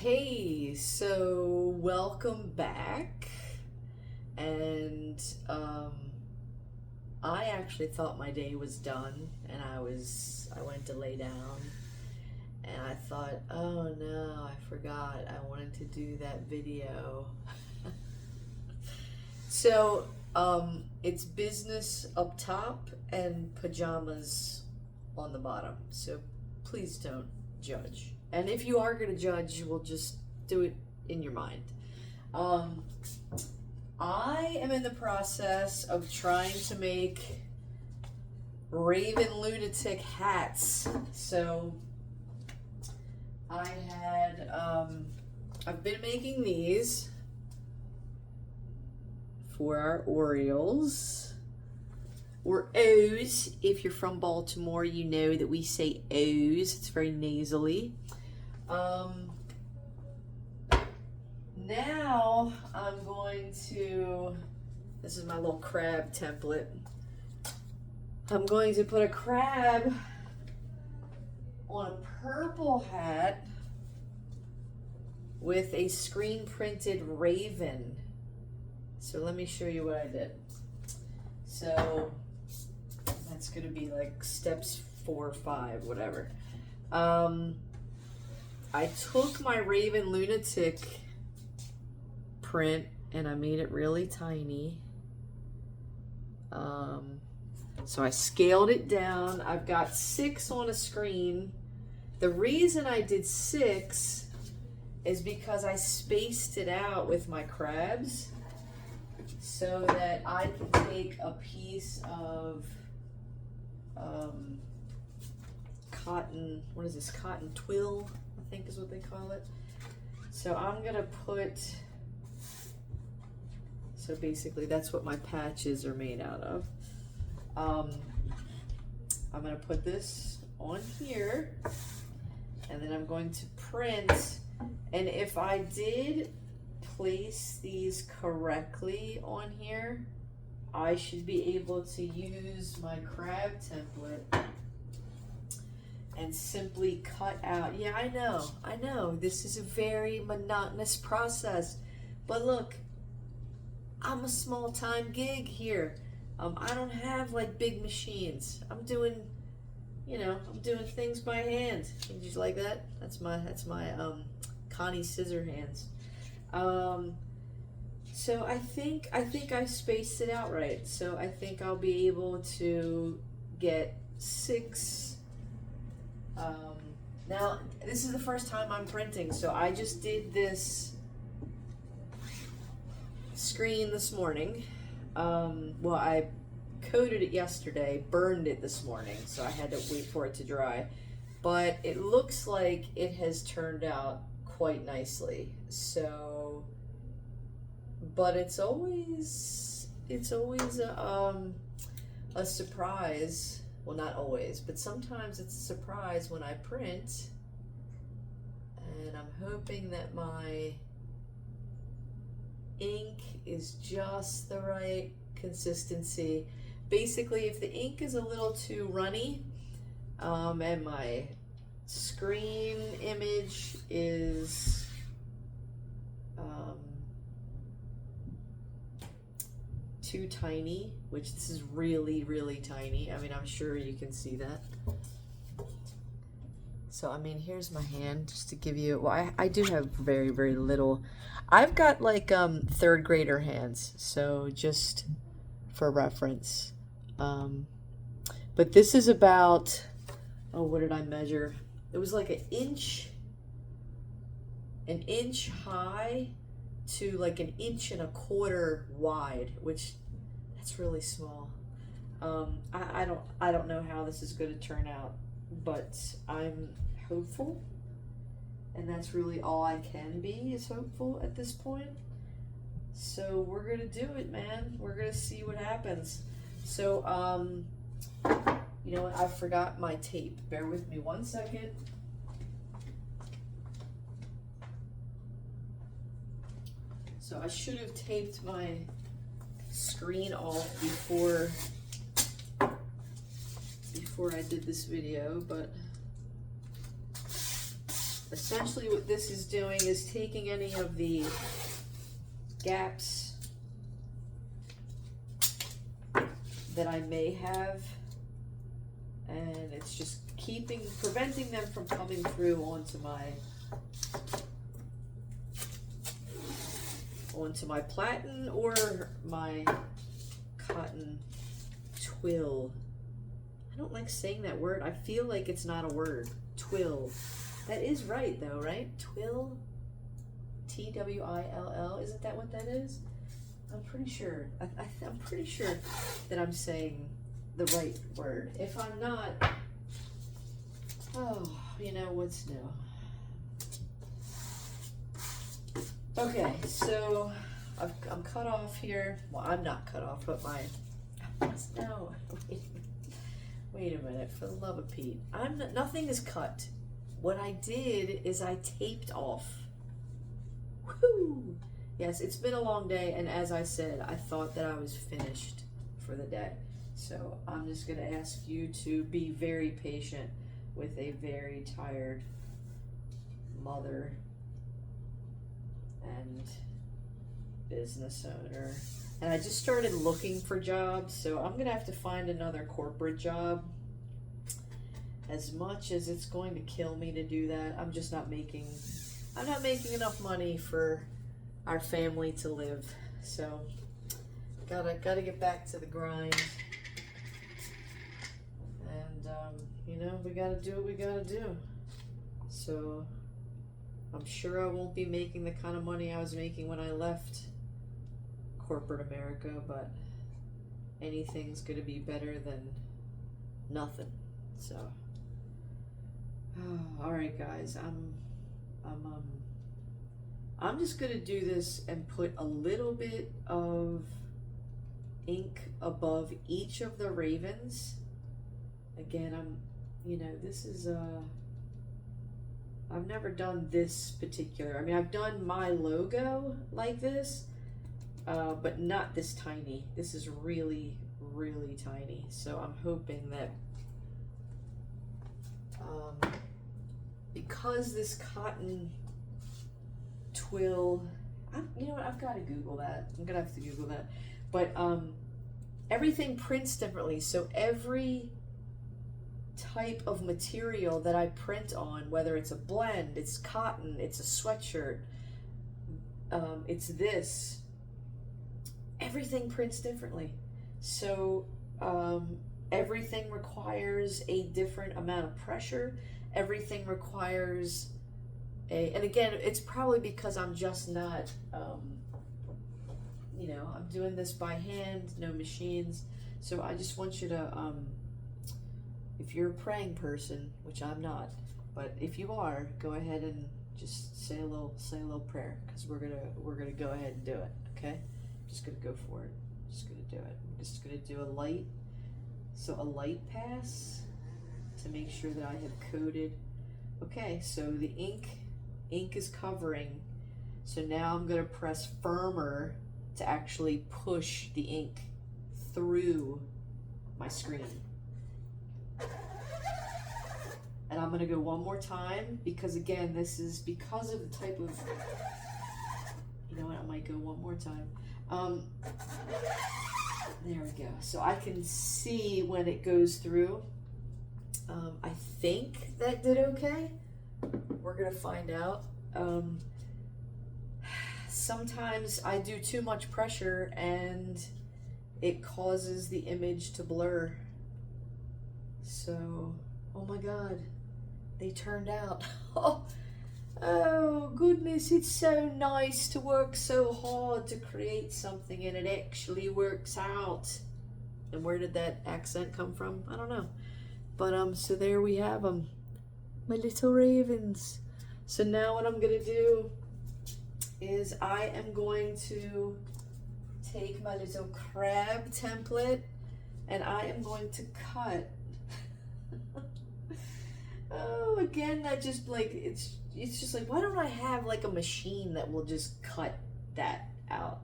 Hey, so welcome back. And I actually thought my day was done and I went to lay down and I thought, oh no, I forgot I wanted to do that video. So, it's business up top and pajamas on the bottom. So please don't judge. And if you are going to judge, we'll just do it in your mind. I am in the process of trying to make Raven Lunatic hats. So I've been making these for our Orioles. Or O's. If you're from Baltimore, you know that we say O's. It's very nasally. Now I'm going to, this is my little crab template. I'm going to put a crab on a purple hat with a screen printed raven. So let me show you what I did. So that's going to be like steps 4 or 5, whatever. I took my Raven Lunatic print and I made it really tiny. So I scaled it down. I've got 6 on a screen. The reason I did 6 is because I spaced it out with my crabs so that I can take a piece of cotton, what is this, cotton twill, I think is what they call it. So I'm gonna put, so basically that's what my patches are made out of. I'm gonna put this on here and then I'm going to print, and if I did place these correctly on here, I should be able to use my crab template and simply cut out. Yeah, I know, this is a very monotonous process, but look, I'm a small time gig here. I don't have like big machines. I'm doing things by hand. Did you like that? That's my Connie scissor hands. So I think I spaced it out right. So I think I'll be able to get 6. Now this is the first time I'm printing, so I just did this screen this morning. Well, I coated it yesterday, burned it this morning, so I had to wait for it to dry. But it looks like it has turned out quite nicely. So, but it's always a surprise. Well, not always, but sometimes it's a surprise when I print. And I'm hoping that my ink is just the right consistency. Basically, if the ink is a little too runny, and my screen image is too tiny, which this is really tiny. I mean, I'm sure you can see that. So, I mean, here's my hand just to give you, well, I do have very little. I've got like 3rd grader hands, so just for reference. But this is about, oh, what did I measure? It was like an inch high to like 1.25 inches wide, which that's really small. I don't know how this is going to turn out, but I'm hopeful, and that's really all I can be, is hopeful at this point. So we're gonna do it, man. We're gonna see what happens. So you know what, I forgot my tape. Bear with me 1 second. So I should have taped my screen off before I did this video, but essentially what this is doing is taking any of the gaps that I may have, and it's just preventing them from coming through onto my platen or my cotton twill. I don't like saying that word. I feel like it's not a word. Twill. That is right though, right? Twill? Twill? Isn't that what that is? I'm pretty sure. I'm pretty sure that I'm saying the right word. If I'm not, oh, you know what's new. Okay, so I'm cut off here. Well, I'm not cut off, but no. Wait a minute, for the love of Pete. Nothing is cut. What I did is I taped off. Woo! Yes, it's been a long day, and as I said, I thought that I was finished for the day. So I'm just gonna ask you to be very patient with a very tired mother and business owner. And I just started looking for jobs, so I'm gonna have to find another corporate job. As much as it's going to kill me to do that, I'm not making enough money for our family to live. So gotta get back to the grind. And you know, we gotta do what we gotta do. So I'm sure I won't be making the kind of money I was making when I left corporate America, but anything's gonna be better than nothing. So all right, guys, I'm just gonna do this and put a little bit of ink above each of the ravens. Again, this is I've never done this particular. I mean, I've done my logo like this, but not this tiny. This is really, really tiny. So I'm hoping that because this cotton twill, you know what, I've got to Google that. I'm gonna have to Google that. But everything prints differently, so every type of material that I print on, whether it's a blend, it's cotton, it's a sweatshirt, it's this, everything prints differently. So everything requires a different amount of pressure. Everything requires and again, it's probably because I'm just not, I'm doing this by hand, no machines. So I just want you to, if you're a praying person, which I'm not, but if you are, go ahead and just say a little prayer, because we're gonna go ahead and do it. Okay, just gonna go for it. Just gonna do it. I'm just gonna do a light pass to make sure that I have coated. Okay, so the ink is covering. So now I'm gonna press firmer to actually push the ink through my screen. And I'm gonna go one more time, because again, this is because of the type of, you know what, I might go one more time. There we go. So I can see when it goes through. I think that did okay. We're gonna find out. Sometimes I do too much pressure and it causes the image to blur. So, oh my God, they turned out. Oh goodness, it's so nice to work so hard to create something and it actually works out. And where did that accent come from? I don't know. But so there we have them, my little ravens. So now what I'm gonna do is I am going to take my little crab template and I am going to cut. Oh, again, that just like, it's just like, why don't I have like a machine that will just cut that out?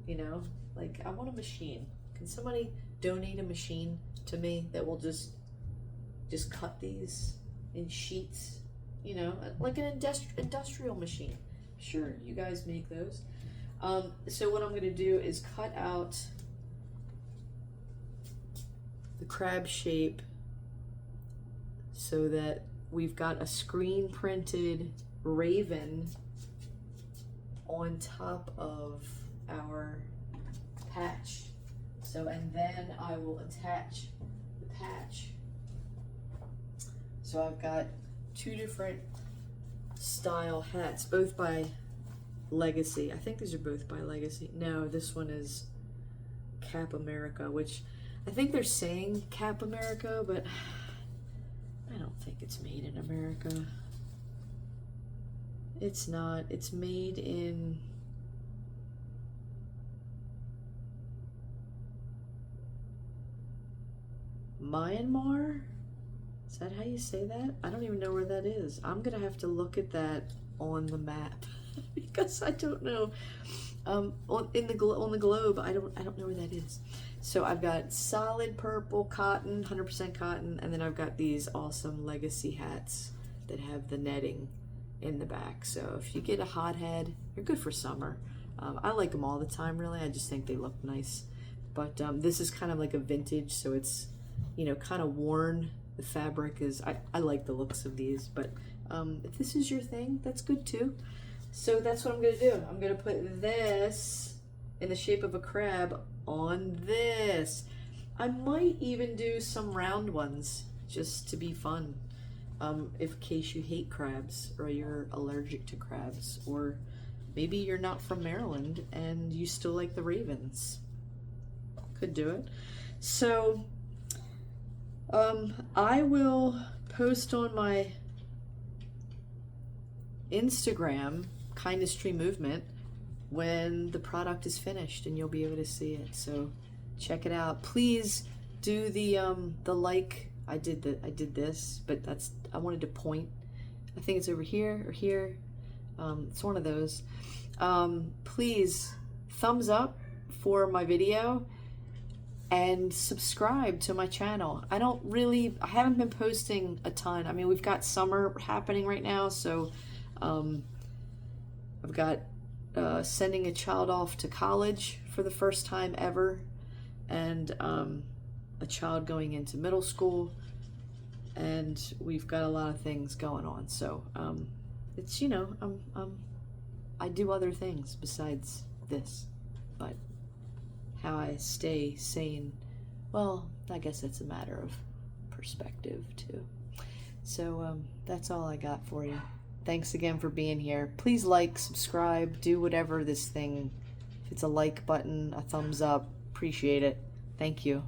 You know, like I want a machine. Can somebody donate a machine to me that will just cut these in sheets, you know, like an industrial machine. Sure, you guys make those. So what I'm going to do is cut out the crab shape so that we've got a screen printed raven on top of our patch. So, and then I will attach the patch. So I've got two different style hats, both by Legacy. I think these are both by Legacy. No, this one is Cap America, which I think they're saying Cap America, but I don't think it's made in America. It's not. It's made in Myanmar? Is that how you say that? I don't even know where that is. I'm gonna have to look at that on the map because I don't know. On the globe, I don't know where that is. So I've got solid purple cotton, 100% cotton, and then I've got these awesome Legacy hats that have the netting in the back. So if you get a hot head, they're good for summer. I like them all the time, really. I just think they look nice. But this is kind of like a vintage, so it's, you know, kind of worn. The fabric is, I like the looks of these, but if this is your thing, that's good too. So that's what I'm gonna do. I'm gonna put this in the shape of a crab on this. I might even do some round ones just to be fun. In case you hate crabs or you're allergic to crabs, or maybe you're not from Maryland and you still like the ravens. Could do it. So I will post on my Instagram, Kindness Tree Movement, when the product is finished, and you'll be able to see it. So check it out. Please do the like. I did this, but I wanted to point. I think it's over here or here. It's one of those. Please thumbs up for my video and subscribe to my channel. I haven't been posting a ton. I mean, we've got summer happening right now, so I've got sending a child off to college for the first time ever, and a child going into middle school, and we've got a lot of things going on. So it's, you know, I do other things besides this, but how I stay sane, well, I guess it's a matter of perspective too. So that's all I got for you. Thanks again for being here. Please like, subscribe, do whatever this thing. If it's a like button, a thumbs up, appreciate it. Thank you.